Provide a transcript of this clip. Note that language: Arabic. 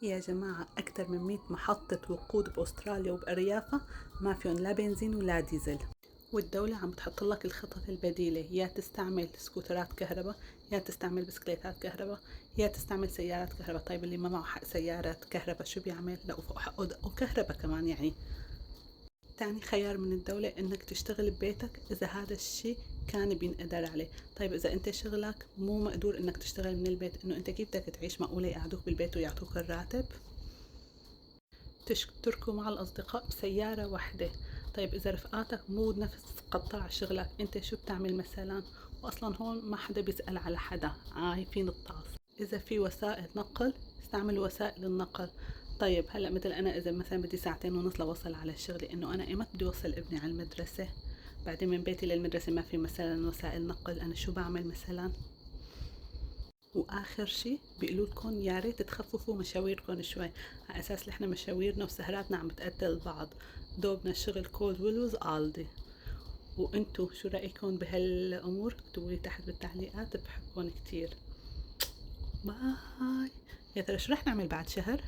يا جماعة أكثر من 100 محطة وقود بأستراليا وبأريافها ما فيهم لا بنزين ولا ديزل، والدولة عم بتحط لك الخطط البديلة، يا تستعمل سكوترات كهرباء، يا تستعمل بسكليتات كهرباء، يا تستعمل سيارات كهرباء. طيب اللي ما معه حق سيارات كهرباء شو بيعمل؟ لا وفوق حقه دقه كهرباء كمان يعني. تاني خيار من الدولة انك تشتغل ببيتك اذا هذا الشي كان بينقدر عليه. طيب اذا انت شغلك مو مقدور انك تشتغل من البيت، انه انت كيف بدك تعيش؟ معقولة يقعدوك بالبيت ويعطوك الراتب؟ تشتركوا مع الأصدقاء بسيارة واحدة. طيب إذا رفقاتك مو نفس قطاع شغلك، أنت شو بتعمل مثلا؟ وأصلا هون ما حدا بيسأل على حدا، عايفين الطاس. إذا في وسائل نقل استعملوا وسائل النقل. طيب هلأ مثل أنا إذا مثلا بدي ساعتين ونص لوصل على الشغل، إنه أنا إيمت بدي أوصل ابني على المدرسة؟ بعدين من بيتي للمدرسة ما في مثلا وسائل نقل، أنا شو بعمل مثلا؟ واخر شي بيقولوا لكم يا ريت تخففوا مشاويركم شوي، على اساس احنا مشاويرنا وسهراتنا عم بتقتل بعض، دوبنا الشغل كول ويلوز قالدي. وانتو شو رايكم بهالامور؟ اكتبوا لي تحت بالتعليقات، بحبكم كتير. باي. يا ترى شو رح نعمل بعد شهر؟